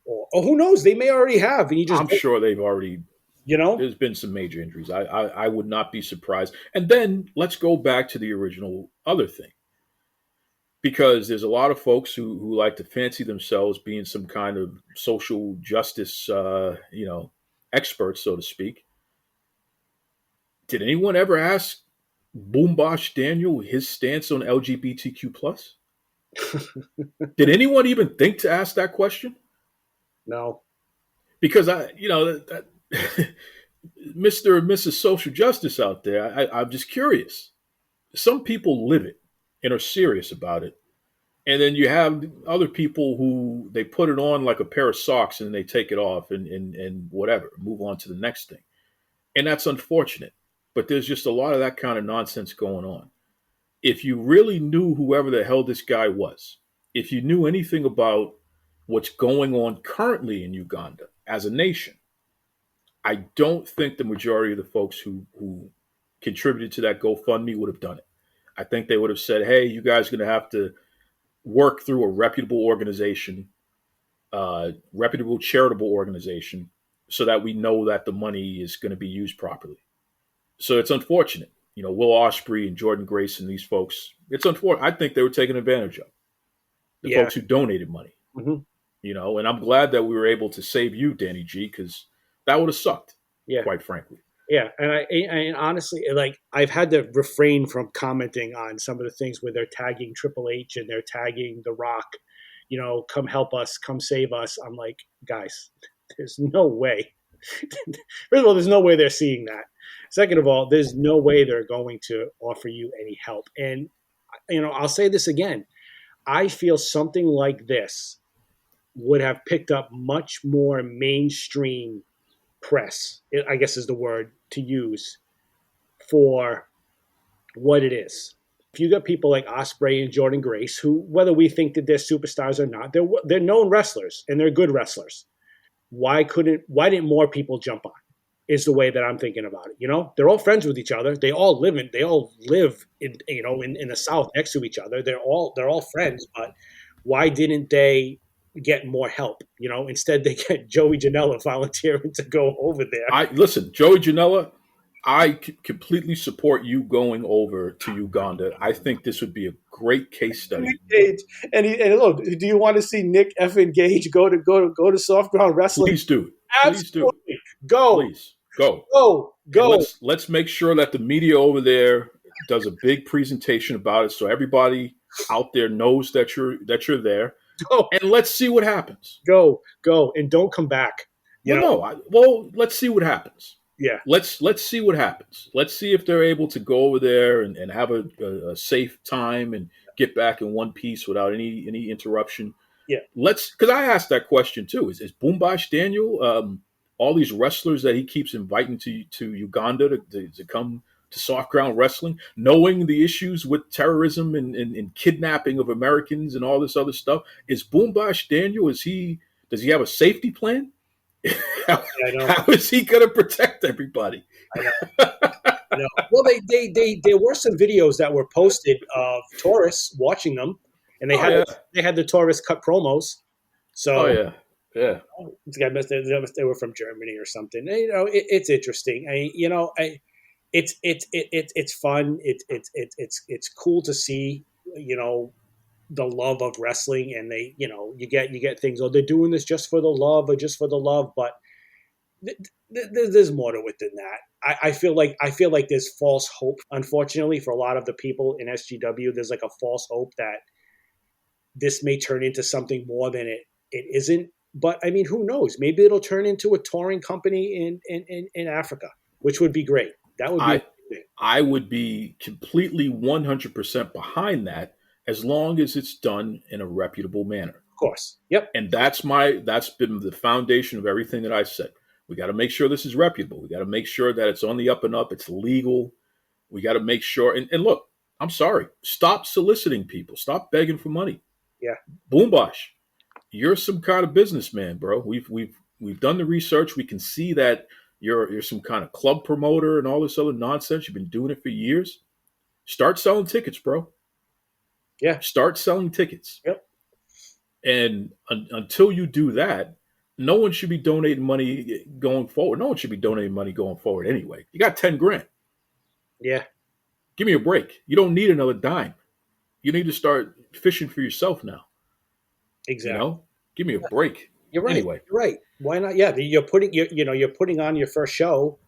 Or who knows? They may already have. And I'm sure they've already, there's been some major injuries. I would not be surprised. And then let's go back to the original other thing. Because there's a lot of folks who like to fancy themselves being some kind of social justice, experts, so to speak. Did anyone ever ask Boombosh Daniel his stance on LGBTQ plus? Did anyone even think to ask that question? No. Because Mr. and Mrs. Social Justice out there, I'm just curious. Some people live it and are serious about it. And then you have other people who they put it on like a pair of socks and they take it off and whatever, move on to the next thing. And that's unfortunate. But there's just a lot of that kind of nonsense going on. If you really knew whoever the hell this guy was, if you knew anything about what's going on currently in Uganda as a nation, I don't think the majority of the folks who contributed to that GoFundMe would have done it. I think they would have said, hey, you guys are going to have to work through a reputable organization, reputable charitable organization, so that we know that the money is going to be used properly. So it's unfortunate. Will Ospreay and Jordan Grace and these folks, it's unfortunate. I think they were taken advantage of. The folks who donated money. Mm-hmm. And I'm glad that we were able to save you, Danny G, because that would have sucked, quite frankly. Yeah, and I honestly, I've had to refrain from commenting on some of the things where they're tagging Triple H and they're tagging The Rock, come help us, come save us. I'm like, guys, there's no way. First of all, there's no way they're seeing that. Second of all, there's no way they're going to offer you any help. And, I'll say this again. I feel something like this would have picked up much more mainstream press, I guess is the word to use, for what it is. If you got people like Ospreay and Jordan Grace, who, whether we think that they're superstars or not, they're known wrestlers and they're good wrestlers. Why didn't more people jump on? Is the way that I'm thinking about it. They're all friends with each other. They all live in the South next to each other. They're all friends. But why didn't they get more help? Instead they get Joey Janela volunteering to go over there. Listen, Joey Janela, I completely support you going over to Uganda. I think this would be a great case study. Nick Gage, and look, do you want to see Nick effing Gage go to Soft Ground Wrestling? Please do. Absolutely. Please do. Go. Please go. Go. Let's make sure that the media over there does a big presentation about it, so everybody out there knows that you're there. Go. And let's see what happens. Go, and don't come back. Let's see what happens. Yeah. Let's see what happens. Let's see if they're able to go over there and have a safe time and get back in one piece without any interruption. Yeah. Because I asked that question too. Is Boombosh Daniel, all these wrestlers that he keeps inviting to Uganda to come to Soft Ground Wrestling, knowing the issues with terrorism and kidnapping of Americans and all this other stuff, is Boombosh Daniel, does he have a safety plan? how, I know. how is he going to protect everybody? I know. I know. Well, there were some videos that were posted of tourists watching them, and Oh yeah, they had the tourists cut promos. oh So yeah, yeah. they were from Germany or something. And, it's interesting. It's fun. It's cool to see. The love of wrestling, and you get things. Oh, they're doing this just for the love, or just for the love, but there's more to it than that. I feel like there's false hope, unfortunately, for a lot of the people in SGW. There's like a false hope that this may turn into something more than it isn't. But I mean, who knows? Maybe it'll turn into a touring company in Africa, which would be great. That would be. I would be completely 100% behind that as long as it's done in a reputable manner. Of course. Yep. And that's been the foundation of everything that I said. We got to make sure this is reputable. We got to make sure that it's on the up and up. It's legal. We got to make sure. And look, I'm sorry. Stop soliciting people. Stop begging for money. Yeah. Boombosh, you're some kind of businessman, bro. We've done the research. We can see that you're some kind of club promoter and all this other nonsense. You've been doing it for years. Start selling tickets, bro. Yeah. Start selling tickets. Yep. And until you do that, no one should be donating money going forward. No one should be donating money going forward anyway. You got 10 grand. Yeah. Give me a break. You don't need another dime. You need to start fishing for yourself now. Exactly. Give me a break. You're right. Anyway. You're right. Why not? Yeah. You're putting on your first show.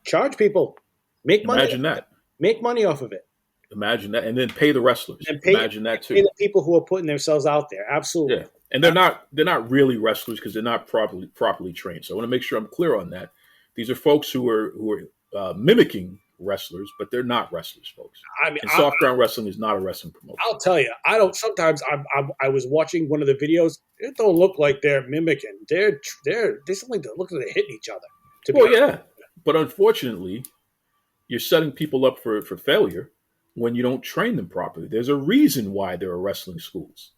Charge people. Make money. Imagine that. Make money off of it. Imagine that. And then pay the wrestlers. Imagine that too. Pay the people who are putting themselves out there. Absolutely. Yeah. And they're not really wrestlers because they're not properly trained. So I want to make sure I'm clear on that. These are folks who are mimicking wrestlers, but they're not wrestlers, folks. I mean, soft ground wrestling is not a wrestling promotion. I'll tell you, sometimes I was watching one of the videos. It don't look like they're mimicking. They seem like they're looking at hitting each other. Yeah, but unfortunately, you're setting people up for failure when you don't train them properly. There's a reason why there are wrestling schools.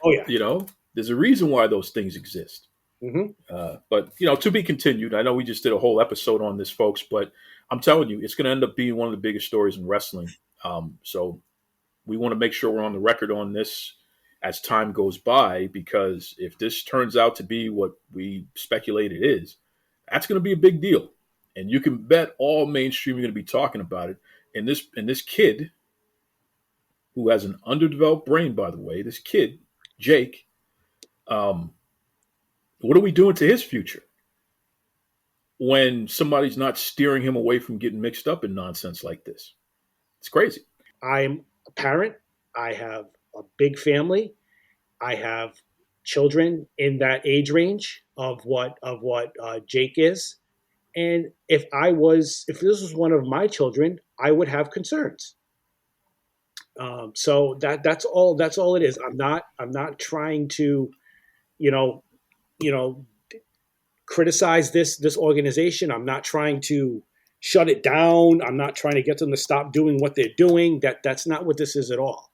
Oh yeah, there's a reason why those things exist. Mm-hmm. But to be continued. I know we just did a whole episode on this, folks, but I'm telling you, it's going to end up being one of the biggest stories in wrestling. So we want to make sure we're on the record on this as time goes by, because if this turns out to be what we speculate it is, that's going to be a big deal. And you can bet all mainstream are going to be talking about it. And this kid, who has an underdeveloped brain, by the way, this kid, Jake, what are we doing to his future when somebody's not steering him away from getting mixed up in nonsense like this? It's crazy. I'm a parent. I have a big family. I have children in that age range of what Jake is. And if this was one of my children, I would have concerns. So that's all it is. I'm not trying to, criticize this organization. I'm not trying to shut it down. I'm not trying to get them to stop doing what they're doing. That's not what this is at all.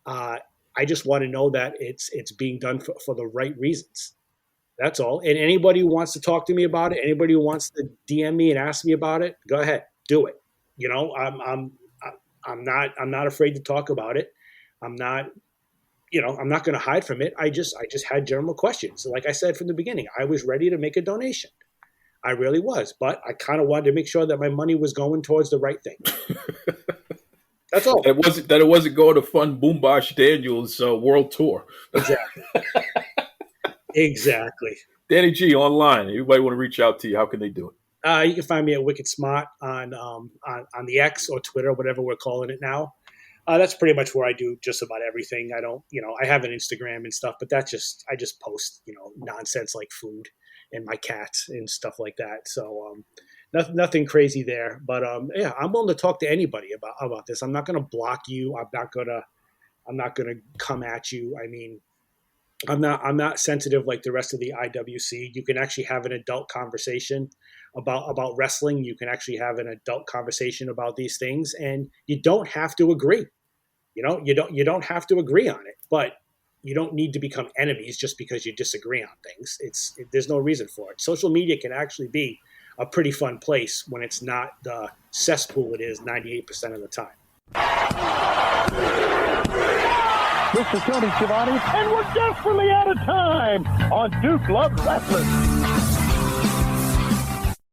I just want to know that it's being done for the right reasons. That's all. And anybody who wants to talk to me about it, anybody who wants to DM me and ask me about it, go ahead, do it. I'm not afraid to talk about it. I'm not going to hide from it. I just had general questions. Like I said from the beginning, I was ready to make a donation. I really was, but I kind of wanted to make sure that my money was going towards the right thing. That's all. That it wasn't going to fund Boombosh Daniels' world tour. Exactly. Exactly. Danny G online. Everybody want to reach out to you. How can they do it? You can find me at Wicked Smart on the X or Twitter, whatever we're calling it now. That's pretty much where I do just about everything. I don't, I have an Instagram and stuff, but I just post, nonsense like food and my cats and stuff like that. So nothing crazy there. But yeah, I'm willing to talk to anybody about this. I'm not going to block you. I'm not gonna come at you. I mean, I'm not sensitive like the rest of the IWC. You can actually have an adult conversation about wrestling. You can actually have an adult conversation about these things, and you don't have to agree. You don't have to agree on it, but You don't need to become enemies just because you disagree on things. There's no reason for it. Social media can actually be a pretty fun place when it's not the cesspool it is 98% of the time. This is Tony Schiavone, and we're desperately out of time on Duke Loves Wrestling.